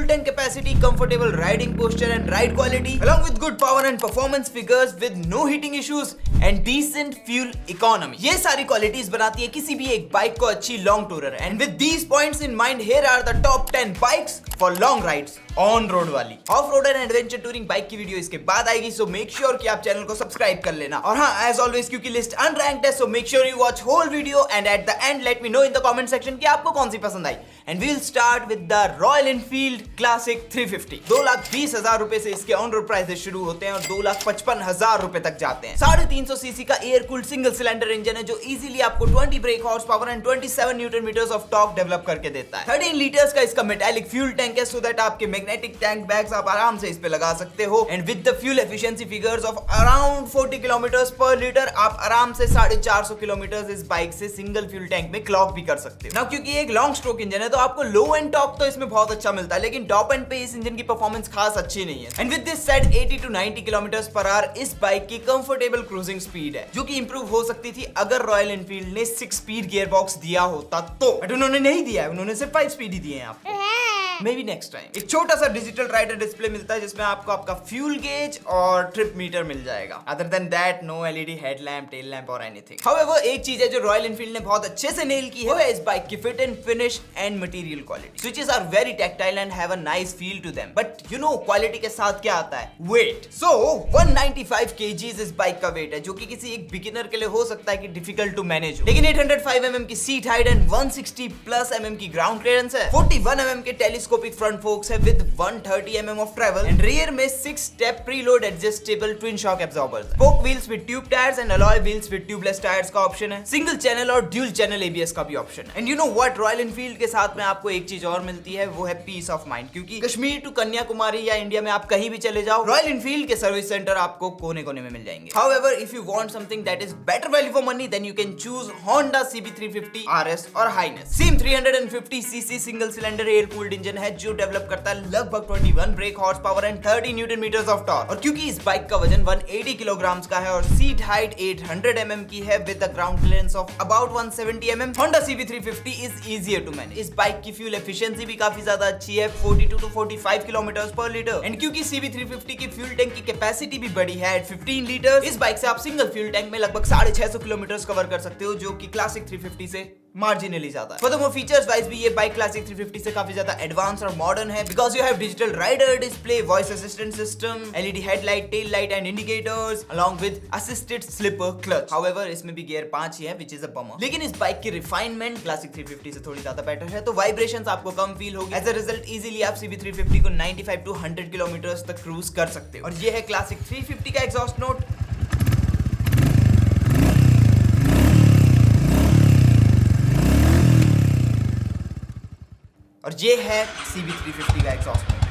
fuel tank capacity, comfortable riding posture and ride quality, along with good power and performance figures with no heating issues and decent fuel economy. ये सारी qualities बनाती है किसी भी एक bike को अच्छी long tourer. And with these points in mind, here are the top 10 bikes for long rides on road वाली. Off road and adventure touring bike की वीडियो इसके बाद आएगी, सो मेक श्योर कि आप चैनल को सब्सक्राइब कर लेना. और हाँ, एज ऑलवेज क्योंकि लिस्ट अनरैंक्ड है, so make sure you watch whole video and at the end let me know in the comment section कि आपको कौन सी पसंद आई. And we will start with the Royal Enfield Classic 350. 2,20,000 रुपए से इसके ऑन रोड प्राइसेस शुरू होते हैं और 2,55,000 रुपए तक जाते हैं. 350 सीसी का air cooled single cylinder engine है जो इजीली आपको 20 break horse power and 27 Newton metres of torque develop करके देता है. 13 लीटर्स का इसका मेटालिक फ्यूल टैंक है, सो दैट आपके मैग्नेटिक टैंक बैग्स आप आराम से इस पे लगा सकते हो. And with the fuel efficiency figures of around 40 kilometres पर लीटर आप आराम से 450 किलोमीटर इस बाइक से सिंगल फ्यूल टैंक में क्लॉक भी कर सकते हो. नाउ क्योंकि एक लॉन्ग स्ट्रोक इंजन है तो आपको लो एंड टॉर्क तो इसमें बहुत अच्छा मिलता है, लेकिन टॉप एंड पे इस इंजन की परफॉर्मेंस खास अच्छी नहीं है. And with this set 80 to 90 kilometre per hour इस बाइक की कंफर्टेबल क्रूजिंग स्पीड है, जो कि इंप्रूव हो सकती थी अगर रॉयल एनफील्ड ने 6 स्पीड गियर बॉक्स दिया होता तो. बट उन्होंने नहीं दिया है, उन्होंने सिर्फ 5 स्पीड ही दिए हैं आपको. May be next time. एक छोटा सा डिजिटल राइडर डिस्प्ले मिलता है जिसमें आपको आपका फ्यूल गेज और ट्रिप मीटर मिल जाएगा. Other than that no LED headlamp, tail lamp और एनीथिंग. हाउएवर एक चीज है जो रॉयल एनफील्ड ने बहुत अच्छे से नेल की है, वो है इस बाइक की fit and finish and material quality. Switches are very tactile and have a nice feel to them. But you know quality के साथ क्या आता है? वेट. सो 195 kgs इस बाइक का वेट है, जो कि किसी एक बिगिनर के लिए हो सकता है कि डिफिकल्ट टू मैनेज हो. लेकिन 805 mm की seat height and 160 plus mm की ग्राउंड क्लियरेंस है. 41 mm के टेलीस्कोपिक फ्रंट फोक्स है with 130 mm of travel. And rear में 6 step preload adjustable twin shock absorbers. Spoke wheels with tube tyres and alloy wheels with tubeless tyres का option है. Single channel और dual channel ABS का भी option है. And you know what, royal Enfield के साथ में आपको एक चीज और मिलती है, वो है पीस ऑफ माइंड. क्योंकि कश्मीर टू कन्याकुमारी या इंडिया में आप कहीं भी चले जाओ, रॉयल एनफील्ड के सर्विस सेंटर आपको कोने कोने में मिल जाएंगे. However, if you want something that is better value for money, then you can choose Honda CB350 RS और Highness. Same 350 cc single cylinder air cooled engine है जो डेवलप करता है लगभग 21 brake horse power and 30 newton metres of torque. और क्योंकि इस bike का वजन 180 किलोग्राम्स का है और सीट हाइट 800 mm की है with a ground clearance of about 170 mm, Honda CB350 is easier to manage. इस बाइक की फ्यूल एफिशिएंसी भी काफी ज्यादा अच्छी है, 42 to 45 किलोमीटर पर लीटर. एंड क्योंकि CB350 की फ्यूल टैंक की कैपेसिटी भी बड़ी है at 15 लीटर, इस बाइक से आप सिंगल फ्यूल टैंक में लगभग 650 किलोमीटर कवर कर सकते हो, जो कि क्लासिक 350 से मार्जिनली ज्यादा है. फर्दरमोर फीचर्स वाइज भी ये बाइक क्लासिक 350 से काफी ज्यादा एडवांस और मॉडर्न है, because you have digital rider display, voice assistant system, LED headlight, tail light and indicators along with assisted slipper clutch. However इसमें भी गियर 5 ही है, व्हिच इज अ बमर. लेकिन इस बाइक की रिफाइनमेंट क्लासिक 350 से थोड़ी ज्यादा बेटर है, तो वाइब्रेशंस आपको कम फील होगी. एज अ रिजल्ट इजीली आप CB350 को 95 to 100 किलोमीटर तक क्रूज कर सकते हो. और ये है क्लासिक 350 का एग्जॉस्ट नोट. और ये है CB350 का exhaust note.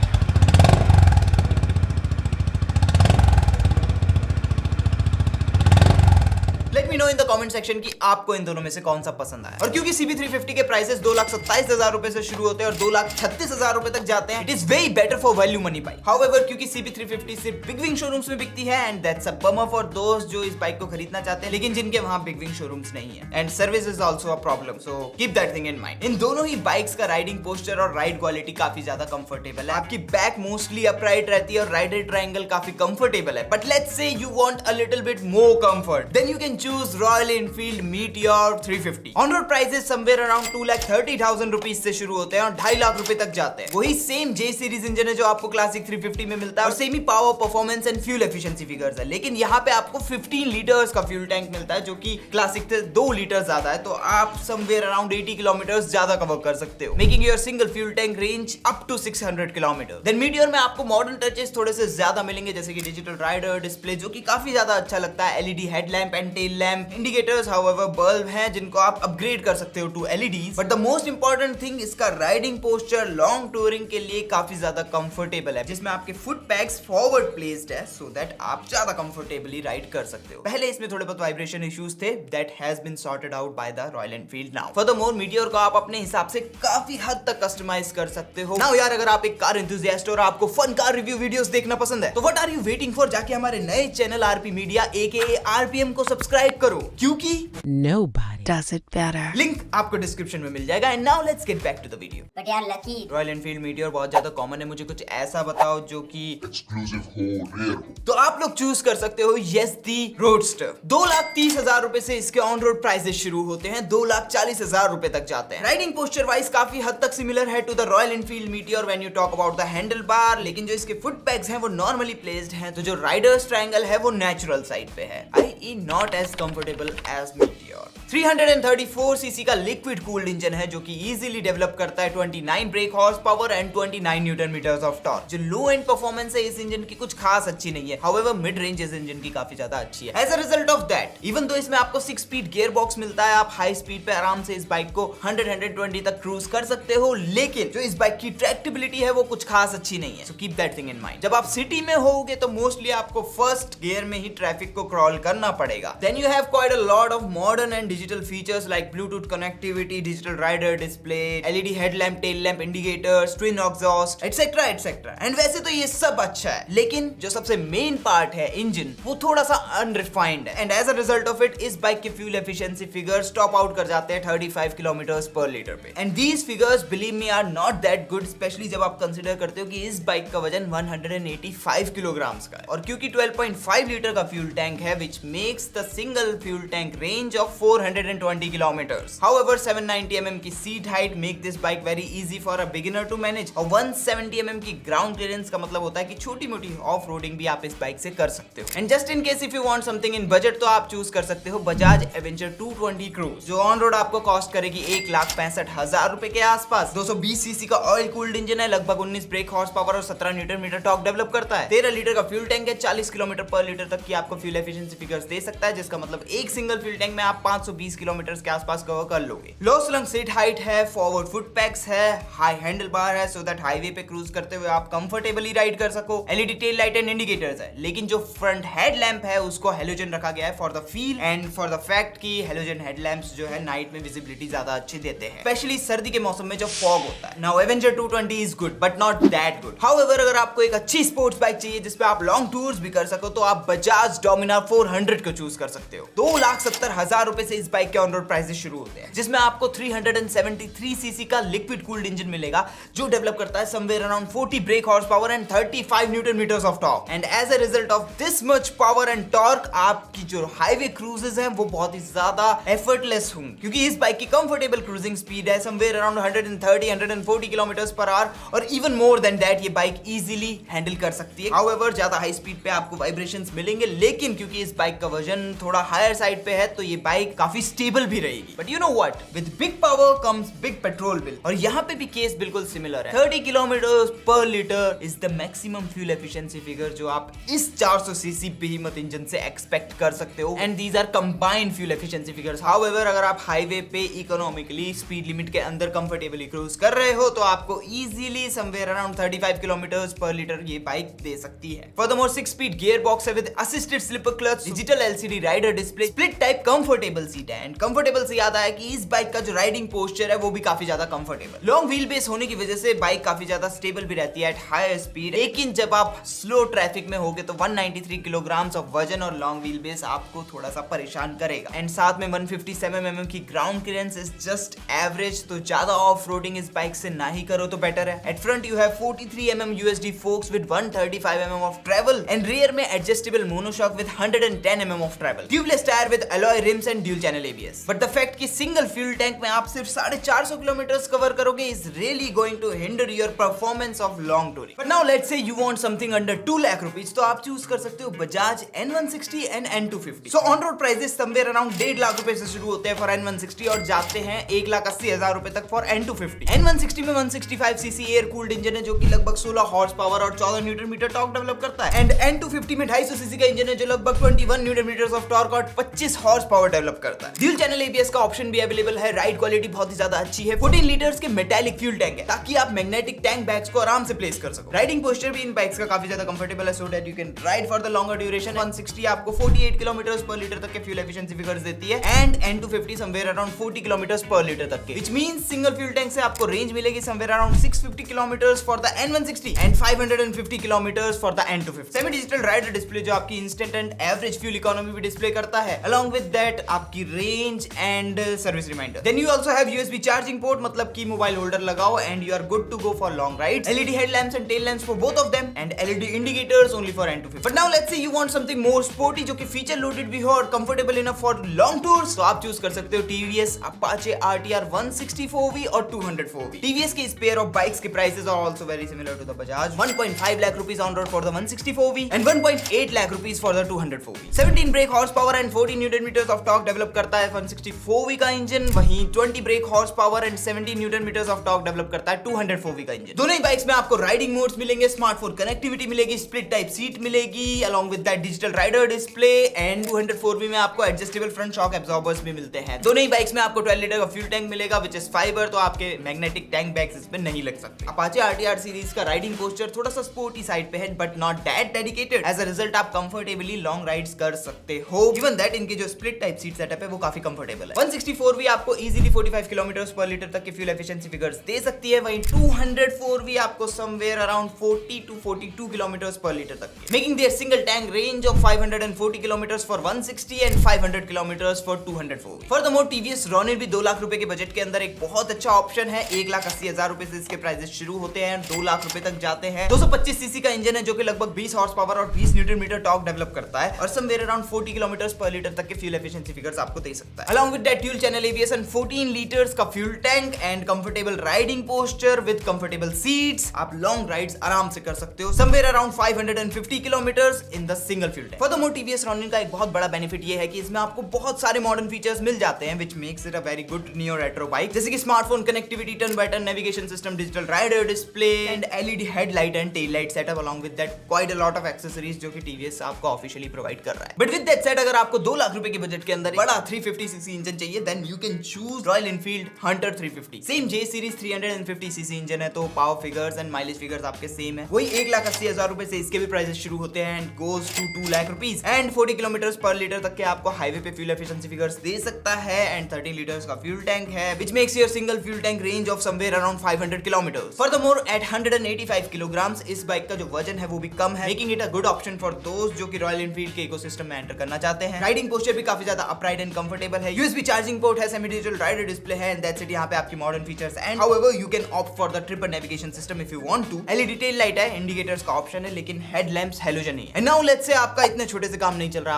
Late me know in the comment section कि आपको इन दोनों में से कौन सा पसंद आया. और क्योंकि CB350 के प्राइसेस 2,27,000 रुपए से शुरू होते हैं और 2,36,000 रुपए तक जाते हैं, it is very better for value money bike. However क्योंकि CB350 सिर्फ बिग विंग शोरूम्स में बिकती है, and that's a bummer for दोस्त जो इस बाइक को खरीदना चाहते हैं लेकिन जिनके वहां बिग विंग शोरूम्स नहीं है. And service is also a problem, so keep that thing in mind. इन दोनों ही बाइक्स का राइडिंग पोस्चर और राइड क्वालिटी काफी ज्यादा कंफर्टेबल है. आपकी बैक मोस्टली अपराइट रहती है और राइडर ट्रायंगल काफी कंफर्टेबल है. But let's say you want a little bit more comfort, then you can choose Royal Enfield Meteor 350. On road prices somewhere around 2,30,000 rupees से शुरू होते हैं और 2.5 लाख रुपए तक जाते हैं. वही सेम J सीरीज इंजन है जो आपको क्लासिक 350 में मिलता है और same he power, performance and fuel efficiency figures है. लेकिन यहाँ पे आपको 15 लीटर्स का फ्यूल टैंक मिलता है, जो कि क्लासिक से 2 लीटर ज्यादा है. तो आप समवेयर अराउंड 80 किलोमीटर ज्यादा कवर कर सकते हो, making your single fuel tank range up to 600 kilometre. Then Meteor में आपको मॉडर्न टचेस थोड़े से ज्यादा मिलेंगे, जैसे कि डिजिटल राइडर डिस्प्ले जो कि काफी ज्यादा अच्छा लगता है, LED headlamp and tail lamp, indicators however bulb हैं जिनको आप अपग्रेड कर सकते हो to LEDs. But the most important thing, इसका राइडिंग पोस्चर लॉन्ग टूरिंग के लिए काफी ज्यादा कंफर्टेबल है, जिसमें आपके फुट पैक्स फॉरवर्ड प्लेस्ड है, सो दैट आप ज्यादा कंफर्टेबली राइड कर सकते हो. पहले इसमें थोड़े बहुत वाइब्रेशन इश्यूज थे, that has been sorted out by the Royal Enfield now. Furthermore Meteor को आप अपने हिसाब से काफी हद तक कस्टमाइज कर सकते हो. नाउ यार, अगर आप एक कार एंथुसियास्ट और आपको फन कार रिव्यू वीडियोस देखना पसंद है, तो what are you waiting for? जाके हमारे नए channel RP media AKA RPM को सब्सक्राइब करो, क्योंकि nobody does it better. Link आपको डिस्क्रिप्शन में मिल जाएगा। And now let's get back to the video. But यार लकी, रॉयल एनफील्ड मीटियोर बहुत ज्यादा कॉमन है, मुझे कुछ ऐसा बताओ जो कि एक्सक्लूसिव हो, रेयर हो। तो आप लोग चूज कर सकते हो यस दी रोडस्टर। 2,30,000 रुपए से इसके ऑन रोड प्राइसेस शुरू होते हैं, 2,40,000 रुपए तक जाते हैं। राइडिंग पोस्चर वाइज काफी हद तक सिमिलर है to the Royal Enfield Meteor when you talk about the handlebar, लेकिन जो इसके फुट पैग्स हैं वो नॉर्मली प्लेस्ड हैं, तो जो राइडर्स ट्रायंगल है वो नेचुरल साइड पे है, i.e. Not as comfortable as Meteor. 334 CC का लिक्विड कूल्ड इंजन है जो कि इजीली डेवलप करता है 29 brake horse power and 29 newton metres of torque. जो लो एंड परफॉर्मेंस है इस इंजन की कुछ खास अच्छी नहीं है, हाउएवर मिड रेंज इस इंजन की काफी ज्यादा अच्छी है। As a result of that, even though इसमें आपको 6 स्पीड गियर बॉक्स मिलता है, आप हाई स्पीड पे आराम से इस बाइक को 100-120 तक क्रूज कर सकते हो, लेकिन जो इस बाइक की ट्रैक्टेबिलिटी है वो कुछ खास अच्छी नहीं है। सो keep that thing in mind. जब आप सिटी में होगे तो मोस्टली आपको फर्स्ट गियर में ही ट्रैफिक को क्रॉल करना पड़ेगा। Then you have quite a lot of modern and digital features like Bluetooth connectivity, digital rider display, LED headlamp, tail lamp indicators, twin exhaust, etc. etc. And वैसे तो ये सब अच्छा है, लेकिन जो सबसे मेन पार्ट है इंजन, वो थोड़ा सा अनरिफाइंड है। And as a result of it इस बाइक के fuel efficiency figures top out कर जाते हैं 35 किलोमीटर्स पर लीटर पे। And these figures believe me are not that good, specially जब आप कंसीडर करते हो कि इस बाइक का वजन 185 किलोग्राम्स का है, और क्योंकि 12.5 लीटर का फ्यूल टैंक है, which makes the single fuel tank range of 420 kilometers. However, 790 mm की seat height make this bike very easy for a beginner to manage, और 170 mm की ग्राउंड क्लियरेंस का मतलब होता है कि छोटी मोटी ऑफ रोडिंग भी आप इस बाइक से कर सकते हो। And just in case if you want something in budget, तो आप चूज कर सकते हो बजाज एवेंजर 220 क्रूज, जो ऑन रोड आपको कॉस्ट करेगी 1,65,000 रुपए के आसपास। 220 सीसी का ऑयल कूल्ड इंजन है, लगभग 19 ब्रेक हॉर्स पावर और 17 न्यूटन मीटर टॉर्क डेवलप करता है। 13 लीटर का फ्यूल टैंक है, 40 किलोमीटर पर लीटर तक की आपको फ्यूल एफिशिएंसी फिगर्स दे सकता है, जिसका मतलब एक सिंगल फ्यूल टैंक में आप 520 किलोमीटर के आसपास कवर कर लोगे। लो स्लंग सीट हाइट है, फॉरवर्ड फुट पैक्स है, हाई हैंडल बार है, सो दैट हाईवे पे क्रूज करते हुए आप कंफर्टेबली राइड कर सको। LED tail light and indicators है, लेकिन जो फ्रंट हेड लैंप है उसको हेलोजन रखा गया है for the feel and for the fact कि हेलोजन हेडलैम्प्स जो है नाइट में विजिबिलिटी ज्यादा अच्छी देते हैं, स्पेशली सर्दी के मौसम में जब फॉग होता है। Now Avenger 220 is good but not that good. However अगर आपको एक अच्छी स्पोर्ट्स बाइक चाहिए जिसपे आप लॉन्ग टूर्स भी कर सको, तो आप बजाज डोमिनार 400 को चूज कर सकते हो। 2,70,000 रुपए से इस बाइक के ऑन रोड प्राइसेस शुरू होते हैं, जिसमें आपको 373 सीसी का लिक्विड कूल्ड इंजन मिलेगा, जो डेवलप करता है somewhere around 40 brake horse power and 35 newton metres of torque. And as a result of this much power and torque, आपकी जो हाईवे क्रूजेस हैं वो बहुत ही ज्यादा एफर्टलेस होंगी, क्योंकि इस बाइक की कंफर्टेबल क्रूजिंग स्पीड है somewhere around 130-140 kilometres per hour, और इवन मोर देन दैट ये बाइक इजीली हैंडल कर सकती है। हाउएवर ज्यादा हाई स्पीड पे आपको वाइब्रेशंस मिलेंगे, लेकिन क्योंकि इस बाइक का वजन थोड़ा हायर साइड पे है, तो ये बाइक काफी स्टेबल भी रहेगी। But you know what, with big power comes big petrol bill, और यहाँ पे भी केस बिल्कुल सिमिलर है। 30 किलोमीटर पर liter is the maximum fuel efficiency figure जो आप इस 400 सीसी बेहीमत इंजन से एक्सपेक्ट कर सकते हो, and these are combined fuel efficiency figures. However अगर आप हाईवे पे इकोनॉमिकली स्पीड लिमिट के अंदर कंफर्टेबली क्रूज कर रहे हो, तो आपको इजीली समवेयर अराउंड 35 किलोमीटर पर लीटर ये बाइक दे सकती है। फर्दरमोर 6 स्पीड गियर बॉक्स है with assisted slipper clutch, digital LCD rider display, split type comfortable seat है। एंड कंफर्टेबल से याद आया कि इस बाइक का जो राइडिंग पोस्चर है वो भी काफी ज्यादा कंफर्टेबल। लॉन्ग व्हील बेस होने की वजह से बाइक काफी ज्यादा स्टेबल भी रहती है एट हायर स्पीड, लेकिन जब आप स्लो ट्रैफिक में होगे तो 193 किलोग्राम्स ऑफ वजन और लॉन्ग व्हील बेस आपको थोड़ा सा परेशान करेगा। एंड साथ में 157 mm की ground clearance is just average, तो ज्यादा ऑफ रोडिंग इस बाइक से ना ही करो तो बेटर है। At front you have 43 mm USD forks with 135 mm of travel, and rear में adjustable monoshock with 110 mm of travel, tubeless tyre with alloy rims and dual channel ABS। But the fact कि single fuel tank में आप सिर्फ 450 kilometer cover करोगे is really going to hinder your performance of long touring. But now let's say you want something under 2 lakh rupees, तो आप choose कर सकते हो Bajaj N160 and N250। So on road prices somewhere around 1.5 lakh रुपए से शुरू होते हैं फॉर N160 और जाते हैं 1,80,000 रुपए तक फॉर N250। N160 में 165 सीसी एयर कूल्ड इंजन है जो कि लगभग 16 हॉर्स पावर और 14 न्यूटन मीटर टॉर्क डेवलप करता है। एंड N250 में 250 सीसी का इंजन है जो लगभग 21 न्यूटन मीटर्स ऑफ टॉर्क और 25 हॉर्स पावर डेवलप करता है। ड्यूल चैनल ABS का ऑप्शन भी अवेलेबल है। राइड क्वालिटी बहुत ही ज्यादा अच्छी है। 14 लीटर्स के मेटालिक फ्यूल टैंक है ताकि आप मैग्नेटिक टैंक बैग्स को आराम से प्लेस कर सको। राइडिंग पोस्चर भी इन बाइक्स का काफी ज्यादा कंफर्टेबल है so that you can ride for the longer duration. 160 आपको 48 किलोमीटर पर लीटर तक के फ्यूल एफिशिएंसी फिगर्स देती है and N250 somewhere around 40 kilometer पर लीटर तक के, which means single fuel tank से आपको रेंज मिलेगी somewhere around 650 kilometer for the N160 and 550 kilometer for the N250। Semi digital rider display जो आपकी instant and average fuel economy भी display करता है। अलॉन्ग विद दैट आपकी range and service reminder. Then you also have USB charging port, मतलब कि mobile holder लगाओ and you are good to go for long rides. LED headlamps and tail lamps for both of them and LED indicators only for N250. But now let's say you want something more sporty जो कि feature loaded भी हो और comfortable enough for long tours, तो आप choose कर सकते हो TVS Apache RTR 164V और 204V. TVS के इस पेयर ऑफ बाइक्स के prices are also very similar to the Bajaj. 1.5 lakh rupees on road for the 164V and 1.8 lakh rupees for the 204V. 17 brake horsepower and 40 Newton meters of torque develop करता है 164V का engine, वहीं 20 brake horsepower and 70 Newton meters of torque develop करता है 204V का engine. दोनों ही bikes में आपको राइडिंग मोड्स मिलेंगे, स्मार्टफोन कनेक्टिविटी मिलेगी, स्प्लिट टाइप सीट मिलेगी along with that digital rider display and 204V में आपको एडजस्टेबल फ्रंट शॉक एब्जॉर्बर्स भी मिलते हैं. दोनों ही बाइक्स में आपको 12 लीटर का फ्यूल टैंक मिलेगा विच इज फाइबर, तो आपके मैग्नेटिक टैंक बैग्स इसमें नहीं लग सकते. Apache RTR सीरीज का राइडिंग पोस्चर थोड़ा सा स्पोर्टी साइड पे है but not that dedicated. As a result आप कंफर्टेबली लॉन्ग राइड्स कर सकते हो. इवन दैट इनकी जो स्प्लिट टाइप सीट सेटअप है वो काफी कंफर्टेबल है. 164V आपको इजीली 45 किलोमीटर पर लीटर तक के फ्यूल एफिशिएंसी फिगर्स दे सकती है, वहीं 204V आपको समवेयर अराउंड 40 to 42 किलोमीटर पर लीटर तक, making their single tank range of 540 kilometer for 160 and 500 kilometer for 204. Furthermore TVS Ronin भी 2 लाख रुपए के बजट के अंदर एक बहुत अच्छा ऑप्शन है. 1,80,000 रुपए से इसके प्राइसेस शुरू होते हैं, 2 लाख रुपए तक जाते हैं. 225 सीसी का इंजन है जो कि लगभग 20 हॉर्स पावर और 20 न्यूटन मीटर टॉर्क डेवलप करता है और समवेयर अराउंड 40 किलोमीटर पर लीटर तक के फ्यूल एफिशिएंसी फिगर्स आपको दे सकता है. Along with that dual channel ABS and 14 litres का fuel tank and comfortable riding posture with comfortable seats, आप लॉन्ग राइड्स आराम से कर सकते हो somewhere around 550 kilometer in the single fuel tank. Furthermore TVS Ronin का एक बहुत बड़ा बेनिफिट ये है कि इसमें आपको बहुत सारे मॉडर्न फीचर्स मिल जाते हैं which makes it a very good neo retro bike, जैसे कि smartphone connectivity, turn by turn navigation system, digital rider display and LED headlight and tail light setup along with that quite a lot of accessories जो कि TVS आपको officially provide कर रहा है. But with that said, अगर आपको 2 लाख रुपए के बजट के अंदर बड़ा 350 सीसी इंजन चाहिए then you can choose Royal Enfield Hunter 350. Same J series 350 CC engine है, तो power figures and mileage figures आपके सेम है. वही 1,80,000 रुपए से इसके भी प्राइसेस शुरू होते हैं and goes to 2 lakh rupees and 40 kilometer पर लीटर तक के आपको हाईवे पे फ्यूल एफिशिएंसी फिगर्स दे सकता है एंड 13 लीटर्स का फ्यूल टैंक है which makes your single fuel tank range of somewhere around 500 kilometers. Furthermore at 185 kilograms इस बाइक का जो वजन है वो भी कम है, making it a good option for दोस्त जो कि रॉयल एनफील्ड के इकोसिस्टम में एंटर करना चाहते हैं. राइडिंग पोस्चर भी काफी ज्यादा अपराइट एंड कंफर्टेबल है. USB चार्जिंग पोर्ट है, सेमी डिजिटल राइडर डिस्प्ले है एंड दैट्स इट. यहां पे आपकी modern features and however you can opt for the Tripper navigation system if you want to. LED tail light है, indicators का option है, लेकिन headlamps halogen नहीं है. एंड नाउ लेट्स से आपका इतने छोटे से काम नहीं चल रहा,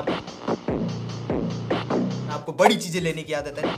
आपको बड़ी चीजें लेने की आदत है,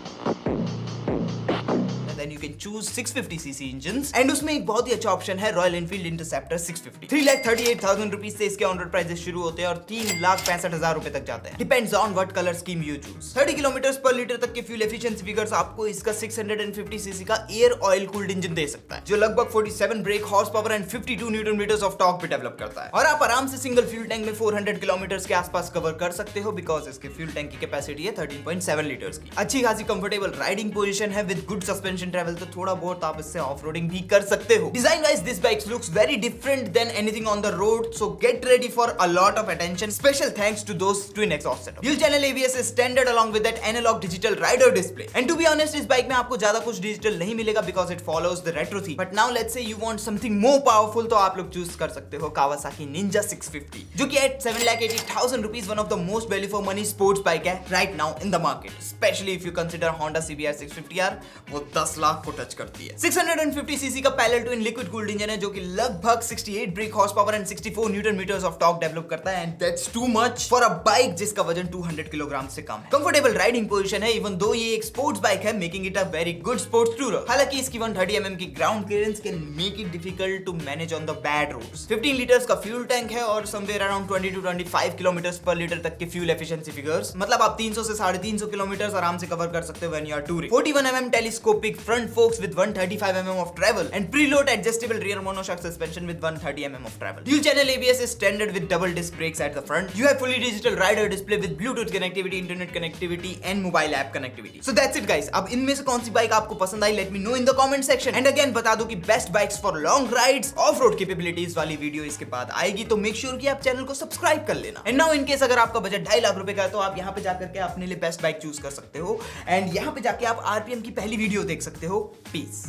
then you can choose 650cc engines and उसमें एक बहुत ही अच्छा ऑप्शन है रॉयल एनफील्ड इंटरसेप्टर 650. 3,38,000 रुपीस से इसके ऑन रोड प्राइसेस शुरू होते हैं और 3,65,000 रुपए तक जाते हैं. Depends on what colour scheme you choose. 30 kilometer पर लीटर तक के फ्यूल एफिशिएंसी फिगर्स आपको इसका 650cc का एयर ऑयल कूल्ड इंजन दे सकता है जो लगभग 47 brake horse power and 52 newton metres of torque पे डेवलप करता है. और आप आराम से सिंगल फ्यूल टैंक में 400 किलोमीटर के आसपास कवर कर सकते हो बिकॉज इसके फ्यूल टैंक की कैपेसिटी है 13.7 लीटर्स की. अच्छी खासी कंफर्टेबल राइडिंग पोजीशन है विद गुड सस्पेंशन ट्रैवल, तो थोड़ा बहुत आप इससे ऑफ रोडिंग भी कर सकते हो. Design wise this bike looks very different than anything on the road, so get ready for a lot of attention. Special thanks to those twin exhaust setup. Dual channel ABS is standard along with that analog digital rider display. And to be honest, इस bike में आपको ज्यादा कुछ digital नहीं मिलेगा because it follows the retro theme. But now let's say you want something more powerful, तो आप लोग चूज कर सकते हो Kawasaki Ninja 650, जो कि at 7,80,000 rupees one of the most value for money sports bike है right now in the market. Especially if you consider Honda CBR 650R, वो 10 लाख को टच करती है. 650cc का parallel twin liquid cooled engine है जो कि लगभग 68 brake horse power and 64 newton metres of torque develop करता है and that's too much for a bike जिसका वजन 200 किलोग्राम से कम है. कंफर्टेबल राइडिंग पोजीशन है इवन दो ये एक स्पोर्ट्स बाइक है, making it a very good sports tourer. हालांकि इसकी 130 mm की ground clearance can make it difficult to manage on the bad roads. 15 liters का फ्यूल टैंक है और समवेयर अराउंड 20 to 25 किलोमीटर पर लीटर तक के फ्यूल एफिशिएंसी फिगर्स, मतलब आप 300 से 350 किलोमीटर आराम से कवर कर सकते हो when you are touring. 41 mm telescopic front forks with 135 mm of travel and preload adjustable rear monoshock suspension with 130 mm of travel. Dual channel ABS is standard with double disc brakes at the front. You have fully digital rider display with Bluetooth connectivity, internet connectivity and mobile app connectivity. So that's it guys. अब इनमें से कौन सी bike आपको पसंद आई? Let me know in the comment section. And again बता दो कि best bikes for long rides, off-road capabilities वाली वीडियो इसके बाद आएगी, तो make sure कि आप चैनल को सब्सक्राइब कर लेना. And now in case अगर आपका बजट 2.5 लाख रुपए का है तो आप यहाँ पे जाकर के अपने लिए बेस्ट बाइक चूज कर सकते हो एंड यहाँ पे जाके आप RPM की पहली वीडियो देख सकते हो. पीस.